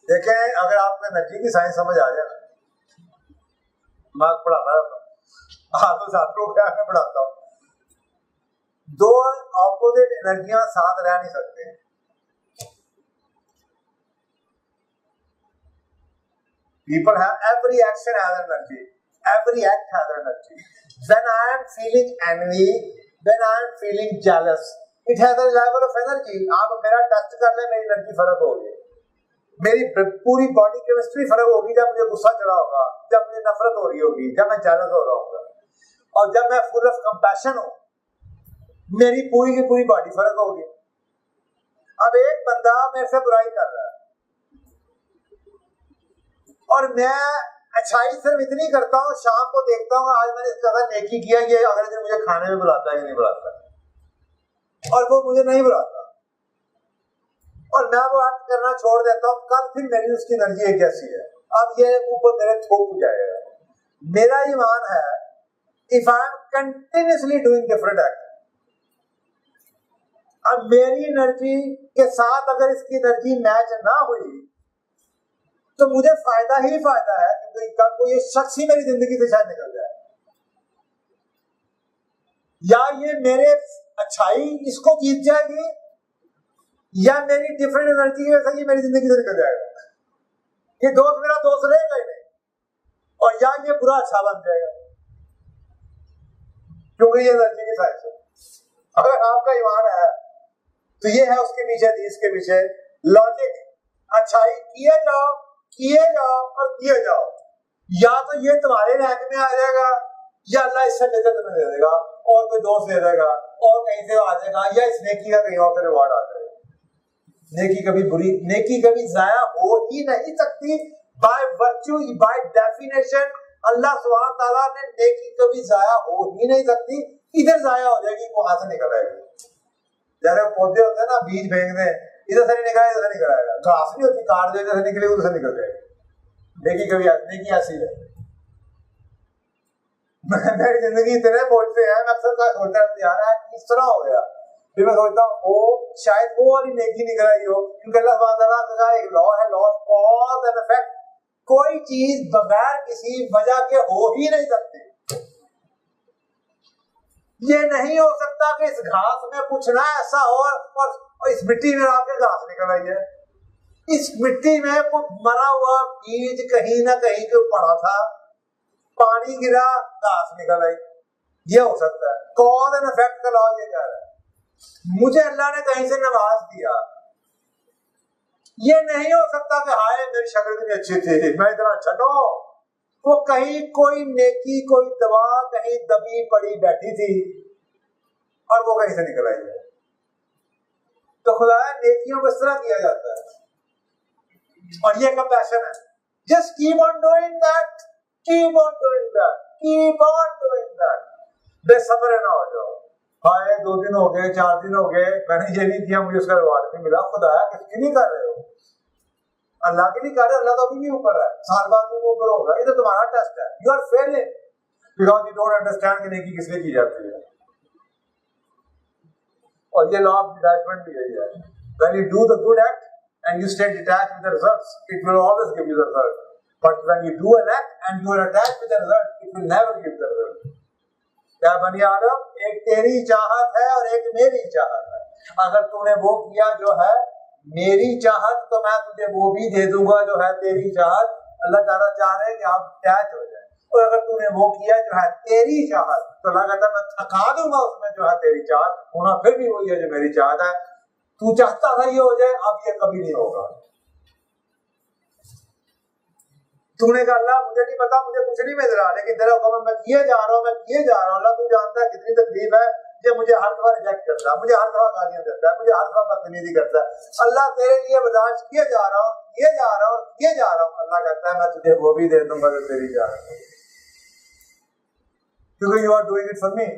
देखें, अगर आपको एनर्जी की साइंस समझ आ जाए, मैं पढ़ाता रहता हूँ, आप तो छात्रों को क्या मैं पढ़ाता हूँ, दो ऑपोजिट एनर्जियां साथ रह नहीं सकते। People have every action has energy, every act has energy. When I am feeling envy, when I am feeling jealous, it has a level of energy. आप मेरा टेस्ट कर ले, मेरी एनर्जी फर्क होगी, मेरी पूरी बॉडी केमिस्ट्री फर्क होगी। जब मुझे गुस्सा चढ़ा होगा, जब मुझे नफरत हो रही होगी, जब मैं जेलस हो रहा होगा, और जब मैं फुल ऑफ कंपैशन हूँ, मेरी पूरी की पूरी बॉडी फर्क होगी। अब एक बंदा मेरे से बुराई कर रहा है और मैं अच्छाई सिर्फ इतनी करता हूँ, शाम को देखता हूँ आज मैंने इसका नेकी किया, ये अगले दिन मुझे खाने में बुलाता है कि नहीं बुलाता, और वो मुझे नहीं बुलाता, और मैं वो एक्ट करना छोड़ देता हूँ, कल फिर मेरी उसकी एनर्जी एक जैसी है, अब ये ऊपर मेरे थोप जाएगा। मेरा ईमान है, if I am continuously doing different act, अब मेरी एनर्जी के साथ अगर इसकी एनर्जी मैच ना हुई तो मुझे फायदा ही फायदा है, क्योंकि कल को ये शख्स ही मेरी जिंदगी से शायद निकल जाए, या ये मेरे अच्छाई इसको जीत जाएगी, या मेरी डिफरेंट एनर्जी की वजह से ये मेरी जिंदगी से निकल जाएगा। ये दोस्त मेरा दोस्त रहेगा ही नहीं, और या ये बुरा अच्छा बन जाएगा, क्योंकि ये एनर्जी की साइंस है। अगर आपका ईमान है तो ये है उसके पीछे, इसके पीछे लॉजिक, अच्छाई किए जाओ और किए जाओ, या तो ये तुम्हारे रैंक में आ जाएगा, या अल्लाह इससे बेहतर तुम्हें दे देगा, और कोई दोस्त दे देगा, और कहीं से आ जाएगा, या इस नेकी का कहीं और रिवॉर्ड आ जाएगा। नेकी कभी बुरी, नेकी कभी जाया हो ही नहीं सकती। बाय वर्च्यू, बाय डेफिनेशन, अल्लाह सुब्हान तआला ने नेकी कभी जाया हो ही नहीं सकती। इधर जाया हो जाएगी, वहां से निकल आएगी। जैसे पौधे होते हैं ना, बीज फेंक दें, इधर से नहीं निकला, इधर से निकल आएगा, घास नहीं होती, काट दे, इधर से निकले उधर से निकल जाएगी। नेकी कभी नेकी ऐसी है। मेरी जिंदगी इतने मोड़ते हैं, मैं अक्सर का सोचता हूँ यार किस तरह हो गया, फिर मैं सोचता हूँ ओ शायद वो वाली नेकी निकल आई हो, क्योंकि अल्लाह सुब्हान तआला का एक लॉ है, law of cause and effect. कोई चीज बगैर किसी वजह के हो ही नहीं सकती। ये नहीं हो सकता कि इस घास में कुछ ना ऐसा हो और इस मिट्टी में आके घास निकल आई है। इस मिट्टी में मरा हुआ बीज कहीं ना कहीं के पड़ा था, पानी गिरा, घास निकल आई। ये हो सकता है, कॉज एंड इफेक्ट का लॉ ये कह रहा है। मुझे अल्लाह ने कहीं से नवाज दिया, ये नहीं हो सकता कि हाय मेरी शक्ल इतनी अच्छी थी, मैं इतना अच्छा, नो, वो कहीं कोई नेकी, कोई दवा कहीं दबी पड़ी बैठी थी और वो कहीं से निकल आई है। तो खुदा नेकियों को इस तरह किया जाता है, और ये कंपैशन है। Just keep on doing that, keep on doing that, keep on doing that. बेसब्र ना हो जाओ, हाय 2 दिन हो गए, 4 दिन हो गए, मैंने ये नहीं किया, मुझे उसका रिवॉर्ड नहीं मिला। खुदा किसके लिए कर रहे हो? अल्लाह के लिए कर रहे हो। अल्लाह तो अभी भी ऊपर है, साल बाद भी वो ऊपर होगा। ये तो तुम्हारा टेस्ट है। You are failing because you don't understand कि नेकी किस लिए की जाती है। और ये लॉ ऑफ डिटैचमेंट भी यही है। When you do the good act and you stay detached with the results, it will always give you the result. But when you do an act and you are attached with the result, it will never give the result. क्या बनी आदम, एक तेरी चाहत है और एक मेरी चाहत है। अगर तूने वो किया जो है मेरी चाहत, तो मैं तुझे वो भी दे दूंगा जो है तेरी चाहत। अल्लाह ताला चाह रहे हैं कि आप अटैच हो जाए। और अगर तूने वो किया जो है तेरी चाहत, तो अल्लाह कहता है मैं थका दूंगा उसमें जो है तेरी चाहत, होना फिर भी वही है जो मेरी चाहत है। तू चाहता था ये हो जाए, अब ये कभी नहीं होगा। तूने कहा अल्लाह मुझे नहीं पता, मुझे कुछ नहीं मिल रहा, लेकिन तेरा हुक्म मैं किए जा रहा हूँ, मैं किए जा रहा हूँ। अल्लाह तू जानता है कितनी तकलीफ है, ये मुझे हर दफा रिजेक्ट करता है, मुझे हर दफा गालियां देता है, मुझे हर दफा बदतमीजी करता है। अल्लाह तेरे लिए बर्दाश्त किए जा रहा हूँ, किए जा रहा हूँ, किए जा रहा हूँ। अल्लाह कहता है मैं तुझे वो भी दे दूंगा जो तेरी चाहत है, क्योंकि you are doing it for me.